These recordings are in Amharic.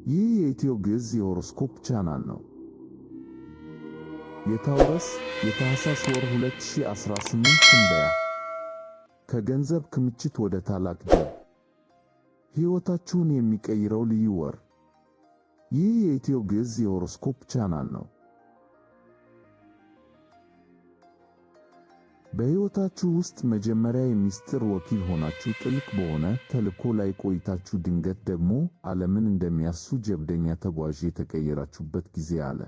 ይህ የኢትዮ ግዕዝ የሆሮስኮፕ ቻናል ነው። የታውረስ የታኅሳስ ወር 2018 ትንበያ። ከገንዘብ ክምችት ወደ ታላቅ ድል። ሕይወታችሁን የሚቀይረው ልዩ ወር። ይህ የኢትዮ ግዕዝ የሆሮስኮፕ ቻናል ነው። በሕይወታችሁ ውስጥ መጀመሪያ የምስጢር ወኪል ሆናችሁ ጥልቅ በሆነ ተልእኮ ላይ ቆይታችሁ ድንገት ደግሞ ዓለምን እንደሚያሱ ጀብደኛ ተጓዥ የተቀየራችሁበት ጊዜ አለ።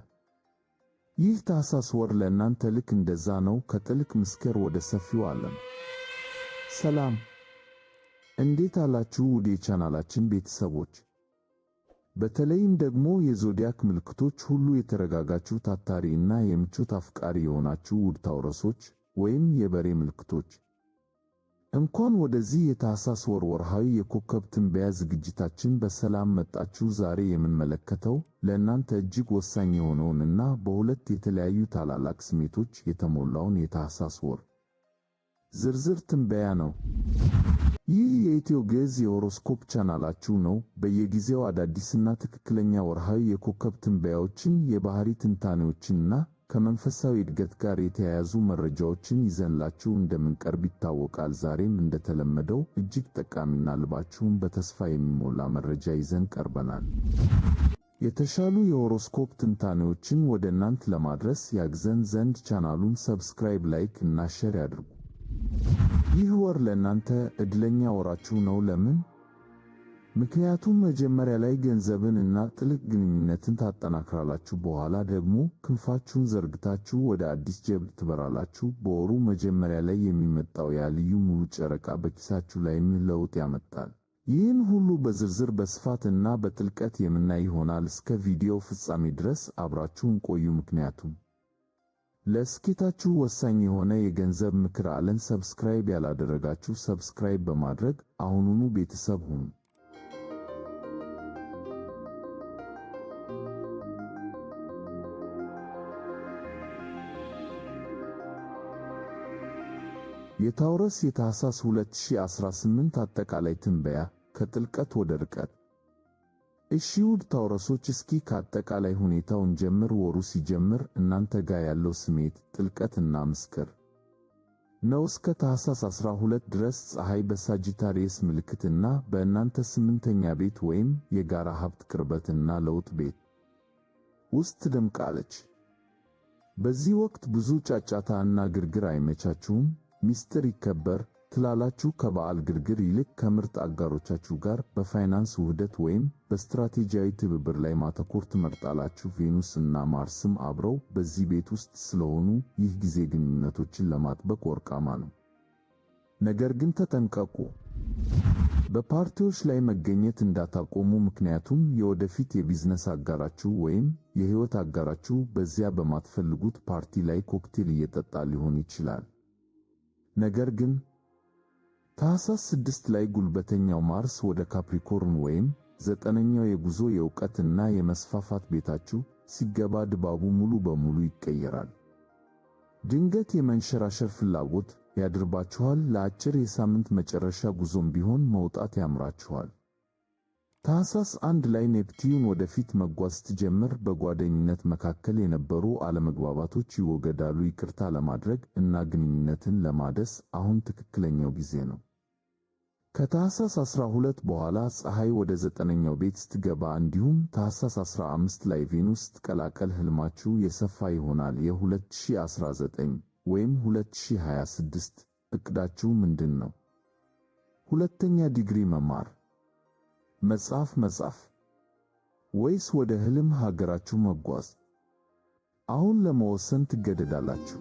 ይህ ታኅሳስ ወር ለእናንተ ልክ እንደዛ ነው፣ ከጥልቅ ምስጢር ወደ ሰፊው ዓለም። ሰላም፣ እንዴት አላችሁ ውድ የቻናላችን ቤተሰቦች? በተለይም ደግሞ የዞዲያክ ምልክቶች ሁሉ የተረጋጋችሁ ታታሪ እና የምቾት አፍቃሪ የሆናችሁ ውድ ታውረሶች ወይም የበሬ ምልክቶች እንኳን ወደዚህ የታኅሳስ ወር ወርሃዊ የኮከብ ትንበያ ዝግጅታችን በሰላም መጣችሁ። ዛሬ የምንመለከተው ለእናንተ እጅግ ወሳኝ የሆነውንና በሁለት የተለያዩ ታላላቅ ስሜቶች የተሞላውን የታኅሳስ ወር ዝርዝር ትንበያ ነው። ይህ የኢትዮ ግዕዝ የሆሮስኮፕ ቻናላችሁ ነው። በየጊዜው አዳዲስና ትክክለኛ ወርሃዊ የኮከብ ትንበያዎችን፣ የባህሪ ትንታኔዎችንና ከመንፈሳዊ እድገት ጋር የተያያዙ መረጃዎችን ይዘንላችሁ እንደምንቀርብ ይታወቃል። ዛሬም እንደተለመደው እጅግ ጠቃሚና ልባችሁን በተስፋ የሚሞላ መረጃ ይዘን ቀርበናል። የተሻሉ የሆሮስኮፕ ትንታኔዎችን ወደ እናንተ ለማድረስ ያግዘን ዘንድ ቻናሉን ሰብስክራይብ፣ ላይክ እና ሼር ያድርጉ። ይህ ወር ለእናንተ ዕድለኛ ወራችሁ ነው። ለምን? ምክንያቱም መጀመሪያ ላይ ገንዘብን እና ጥልቅ ግንኙነትን ታጠናክራላችሁ፣ በኋላ ደግሞ ክንፋችሁን ዘርግታችሁ ወደ አዲስ ጀብድ ትበራላችሁ። በወሩ መጀመሪያ ላይ የሚመጣው ያ ልዩ ሙሉ ጨረቃ በኪሳችሁ ላይ ምን ለውጥ ያመጣል? ይህን ሁሉ በዝርዝር በስፋት እና በጥልቀት የምናይ ይሆናል። እስከ ቪዲዮ ፍጻሜ ድረስ አብራችሁን ቆዩ። ምክንያቱም ለስኬታችሁ ወሳኝ የሆነ የገንዘብ ምክር አለን። ሰብስክራይብ ያላደረጋችሁ ሰብስክራይብ በማድረግ አሁኑኑ ቤተሰብ ሁኑ። የታውረስ የታኅሳስ 2018 አጠቃላይ ትንበያ ከጥልቀት ወደ ርቀት። እሺ ውድ ታውረሶች፣ እስኪ ከአጠቃላይ ሁኔታው እንጀምር። ወሩ ሲጀምር እናንተ ጋር ያለው ስሜት ጥልቀትና ምስጢር ነው። እስከ ታኅሳስ 12 ድረስ ፀሐይ በሳጂታሪየስ ምልክትና በእናንተ 8ኛ ቤት ወይም የጋራ ሀብት ቅርበትና ለውጥ ቤት ውስጥ ትደምቃለች። በዚህ ወቅት ብዙ ጫጫታ እና ግርግር አይመቻችሁም። ሚስጥር ይከበር ትላላችሁ። ከበዓል ግርግር ይልቅ ከምርጥ አጋሮቻችሁ ጋር በፋይናንስ ውህደት ወይም በስትራቴጂያዊ ትብብር ላይ ማተኮር ትመርጣላችሁ። ቬኑስ እና ማርስም አብረው በዚህ ቤት ውስጥ ስለሆኑ ይህ ጊዜ ግንኙነቶችን ለማጥበቅ ወርቃማ ነው። ነገር ግን ተጠንቀቁ፣ በፓርቲዎች ላይ መገኘት እንዳታቆሙ። ምክንያቱም የወደፊት የቢዝነስ አጋራችሁ ወይም የሕይወት አጋራችሁ በዚያ በማትፈልጉት ፓርቲ ላይ ኮክቴል እየጠጣ ሊሆን ይችላል። ነገር ግን ታኅሳስ 6 ላይ ጉልበተኛው ማርስ ወደ ካፕሪኮርን ወይም 9ኛው የጉዞ የእውቀትና የመስፋፋት ቤታችሁ ሲገባ ድባቡ ሙሉ በሙሉ ይቀየራል። ድንገት የመንሸራሸር ፍላጎት ያድርባችኋል። ለአጭር የሳምንት መጨረሻ ጉዞም ቢሆን መውጣት ያምራችኋል። ታኅሳስ 1 ላይ ኔፕቲዩን ወደፊት መጓዝ ስትጀምር በጓደኝነት መካከል የነበሩ አለመግባባቶች ይወገዳሉ። ይቅርታ ለማድረግ እና ግንኙነትን ለማደስ አሁን ትክክለኛው ጊዜ ነው። ከታኅሳስ 12 በኋላ ፀሐይ ወደ 9ኛው ቤት ስትገባ እንዲሁም ታኅሳስ 15 ላይ ቬኑስ ስትቀላቀል ሕልማችሁ የሰፋ ይሆናል። የ2019 ወይም 2026 ዕቅዳችሁ ምንድን ነው? ሁለተኛ ዲግሪ መማር፣ መጻፍ ወይስ ወደ ሕልም ሀገራችሁ መጓዝ? አሁን ለመወሰን ትገደዳላችሁ።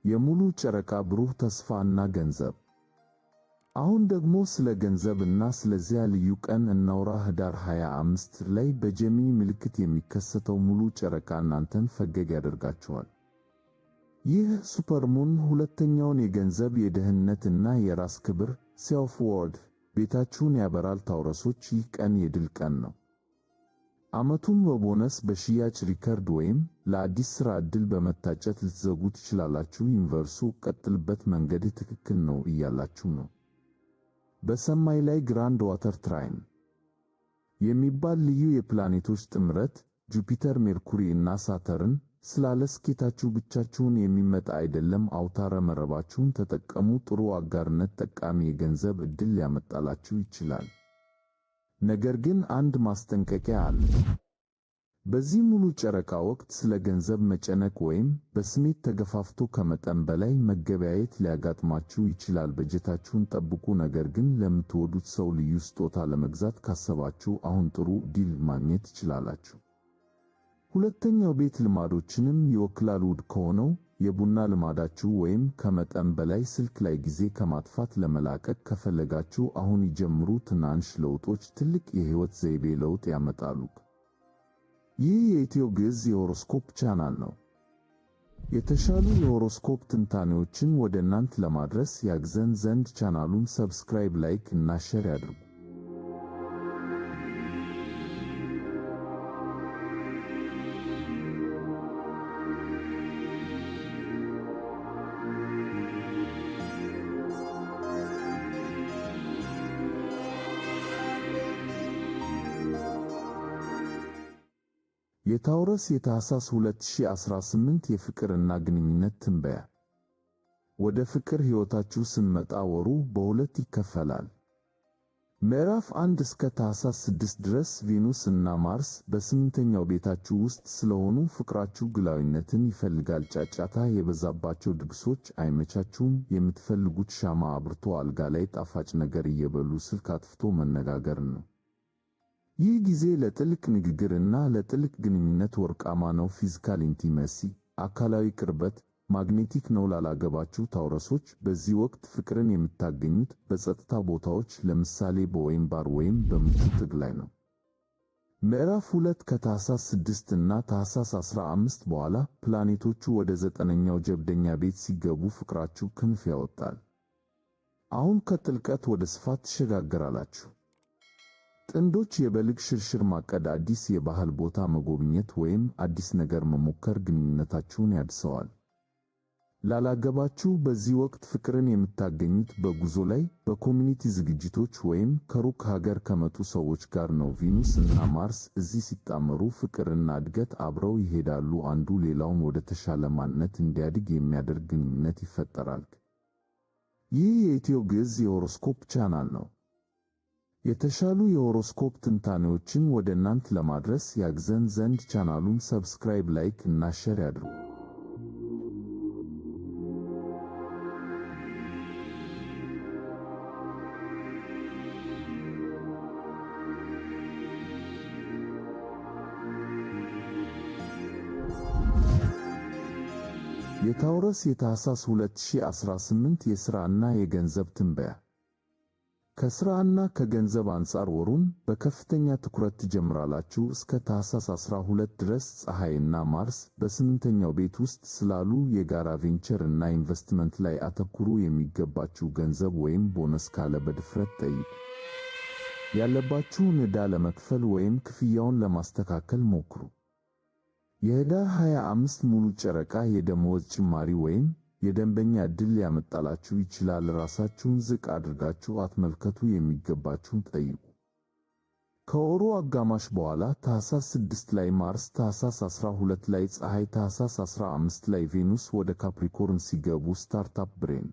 የሙሉ ጨረቃ ብሩህ ተስፋ እና ገንዘብ። አሁን ደግሞ ስለ ገንዘብ እና ስለዚያ ልዩ ቀን እናውራ። ህዳር 25 ላይ በጀሚኒ ምልክት የሚከሰተው ሙሉ ጨረቃ እናንተን ፈገግ ያደርጋችኋል። ይህ ሱፐርሙን ሁለተኛውን የገንዘብ የደህንነት እና የራስ ክብር ሴልፍ ወርድ ቤታችሁን ያበራል። ታውረሶች፣ ይህ ቀን የድል ቀን ነው። ዓመቱን በቦነስ፣ በሽያጭ ሪከርድ ወይም ለአዲስ ሥራ ዕድል በመታጨት ልትዘጉ ትችላላችሁ። ዩኒቨርሱ ቀጥልበት፣ መንገድ ትክክል ነው እያላችሁ ነው። በሰማይ ላይ ግራንድ ዋተር ትራይን የሚባል ልዩ የፕላኔቶች ጥምረት ጁፒተር፣ ሜርኩሪ እና ሳተርን ስላለ ስኬታችሁ ብቻችሁን የሚመጣ አይደለም። አውታረ መረባችሁን ተጠቀሙ። ጥሩ አጋርነት ጠቃሚ የገንዘብ ዕድል ሊያመጣላችሁ ይችላል። ነገር ግን አንድ ማስጠንቀቂያ አለ። በዚህ ሙሉ ጨረቃ ወቅት ስለ ገንዘብ መጨነቅ ወይም በስሜት ተገፋፍቶ ከመጠን በላይ መገበያየት ሊያጋጥማችሁ ይችላል። በጀታችሁን ጠብቁ። ነገር ግን ለምትወዱት ሰው ልዩ ስጦታ ለመግዛት ካሰባችሁ አሁን ጥሩ ዲል ማግኘት ትችላላችሁ። ሁለተኛው ቤት ልማዶችንም ይወክላል። ውድ ከሆነው የቡና ልማዳችሁ ወይም ከመጠን በላይ ስልክ ላይ ጊዜ ከማጥፋት ለመላቀቅ ከፈለጋችሁ አሁን ይጀምሩ። ትናንሽ ለውጦች ትልቅ የሕይወት ዘይቤ ለውጥ ያመጣሉ። ይህ የኢትዮ ግዕዝ የሆሮስኮፕ ቻናል ነው። የተሻሉ የሆሮስኮፕ ትንታኔዎችን ወደ እናንተ ለማድረስ ያግዘን ዘንድ ቻናሉን ሰብስክራይብ፣ ላይክ እና ሼር ያድርጉ። የታውረስ የታህሳስ 2018 የፍቅርና ግንኙነት ትንበያ። ወደ ፍቅር ሕይወታችሁ ስንመጣ ወሩ በሁለት ይከፈላል። ምዕራፍ 1 እስከ ታህሳስ 6 ድረስ ቬኑስ እና ማርስ በስምንተኛው ቤታችሁ ውስጥ ስለሆኑ ፍቅራችሁ ግላዊነትን ይፈልጋል። ጫጫታ የበዛባቸው ድግሶች አይመቻችሁም። የምትፈልጉት ሻማ አብርቶ አልጋ ላይ ጣፋጭ ነገር እየበሉ ስልክ አጥፍቶ መነጋገር ነው። ይህ ጊዜ ለጥልቅ ንግግርና ለጥልቅ ግንኙነት ወርቃማ ነው። ፊዚካል ኢንቲመሲ አካላዊ ቅርበት ማግኔቲክ ነው። ላላገባችሁ ታውረሶች በዚህ ወቅት ፍቅርን የምታገኙት በጸጥታ ቦታዎች፣ ለምሳሌ በወይን ባር ወይም በምቹ ጥግ ላይ ነው። ምዕራፍ 2 ከታህሳስ 6 እና ታህሳስ 15 በኋላ ፕላኔቶቹ ወደ 9ኛው ጀብደኛ ቤት ሲገቡ ፍቅራችሁ ክንፍ ያወጣል። አሁን ከጥልቀት ወደ ስፋት ትሸጋገራላችሁ። ጥንዶች የበልግ ሽርሽር ማቀድ፣ አዲስ የባህል ቦታ መጎብኘት ወይም አዲስ ነገር መሞከር ግንኙነታችሁን ያድሰዋል። ላላገባችሁ በዚህ ወቅት ፍቅርን የምታገኙት በጉዞ ላይ፣ በኮሚኒቲ ዝግጅቶች ወይም ከሩቅ ሀገር ከመጡ ሰዎች ጋር ነው። ቬኑስ እና ማርስ እዚህ ሲጣመሩ ፍቅርና እድገት አብረው ይሄዳሉ። አንዱ ሌላውን ወደ ተሻለ ማንነት እንዲያድግ የሚያደርግ ግንኙነት ይፈጠራል። ይህ የኢትዮ ግዕዝ የሆሮስኮፕ ቻናል ነው። የተሻሉ የሆሮስኮፕ ትንታኔዎችን ወደ እናንተ ለማድረስ ያግዘን ዘንድ ቻናሉን ሰብስክራይብ፣ ላይክ እና ሼር ያድርጉ። የታውረስ የታህሳስ 2018 የሥራና የገንዘብ ትንበያ። ከሥራና ከገንዘብ አንጻር ወሩን በከፍተኛ ትኩረት ትጀምራላችሁ። እስከ ታህሳስ 12 ድረስ ፀሐይና ማርስ በስምንተኛው ቤት ውስጥ ስላሉ የጋራ ቬንቸር እና ኢንቨስትመንት ላይ አተኩሩ። የሚገባችሁ ገንዘብ ወይም ቦነስ ካለ በድፍረት ጠይቁ። ያለባችሁን ዕዳ ለመክፈል ወይም ክፍያውን ለማስተካከል ሞክሩ። የኅዳር 25 ሙሉ ጨረቃ የደመወዝ ጭማሪ ወይም የደንበኛ ዕድል ሊያመጣላችሁ ይችላል። ራሳችሁን ዝቅ አድርጋችሁ አትመልከቱ። የሚገባችሁን ጠይቁ። ከወሩ አጋማሽ በኋላ ታህሳስ 6 ላይ ማርስ፣ ታህሳስ 12 ላይ ፀሐይ፣ ታህሳስ 15 ላይ ቬኑስ ወደ ካፕሪኮርን ሲገቡ ስታርታፕ ብሬን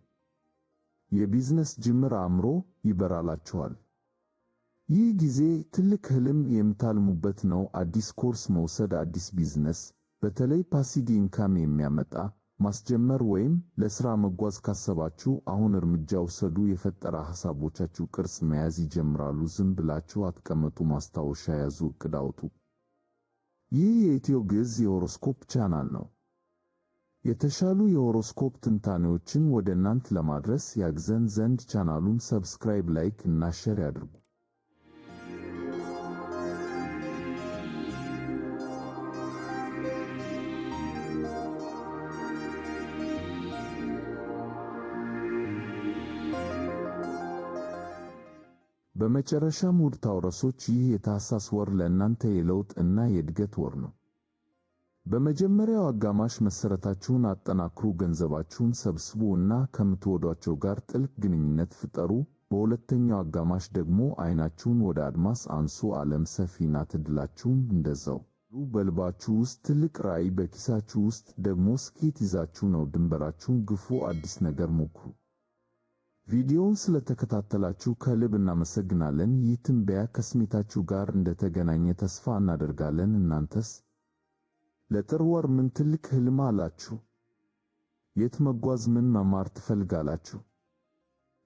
የቢዝነስ ጅምር አእምሮ ይበራላችኋል። ይህ ጊዜ ትልቅ ህልም የምታልሙበት ነው። አዲስ ኮርስ መውሰድ፣ አዲስ ቢዝነስ በተለይ ፓሲቭ ኢንካም የሚያመጣ ማስጀመር ወይም ለሥራ መጓዝ ካሰባችሁ አሁን እርምጃ ውሰዱ። የፈጠራ ሐሳቦቻችሁ ቅርጽ መያዝ ይጀምራሉ። ዝም ብላችሁ አትቀመጡ። ማስታወሻ ያዙ፣ ዕቅድ አውጡ። ይህ የኢትዮ ግዕዝ የሆሮስኮፕ ቻናል ነው። የተሻሉ የሆሮስኮፕ ትንታኔዎችን ወደ እናንተ ለማድረስ ያግዘን ዘንድ ቻናሉን ሰብስክራይብ፣ ላይክ እና ሼር ያድርጉ። በመጨረሻም ውድ ታውረሶች፣ ይህ የታህሳስ ወር ለእናንተ የለውጥ እና የእድገት ወር ነው። በመጀመሪያው አጋማሽ መሰረታችሁን አጠናክሩ፣ ገንዘባችሁን ሰብስቡ እና ከምትወዷቸው ጋር ጥልቅ ግንኙነት ፍጠሩ። በሁለተኛው አጋማሽ ደግሞ ዓይናችሁን ወደ አድማስ አንሱ፣ ዓለም ሰፊ ናት፣ ዕድላችሁም እንደዛው። በልባችሁ ውስጥ ትልቅ ራዕይ፣ በኪሳችሁ ውስጥ ደግሞ ስኬት ይዛችሁ ነው። ድንበራችሁን ግፉ፣ አዲስ ነገር ሞክሩ። ቪዲዮውን ስለተከታተላችሁ ከልብ እናመሰግናለን። ይህ ትንበያ ከስሜታችሁ ጋር እንደተገናኘ ተስፋ እናደርጋለን። እናንተስ ለጥር ወር ምን ትልቅ ህልም አላችሁ? የት መጓዝ፣ ምን መማር ትፈልጋላችሁ?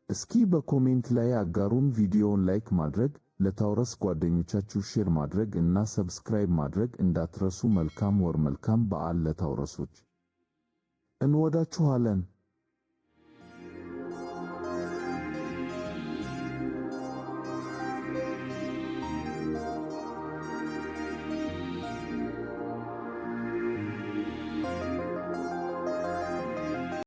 እስኪ በኮሜንት ላይ አጋሩን። ቪዲዮውን ላይክ ማድረግ፣ ለታውረስ ጓደኞቻችሁ ሼር ማድረግ እና ሰብስክራይብ ማድረግ እንዳትረሱ። መልካም ወር፣ መልካም በዓል ለታውረሶች። እንወዳችኋለን።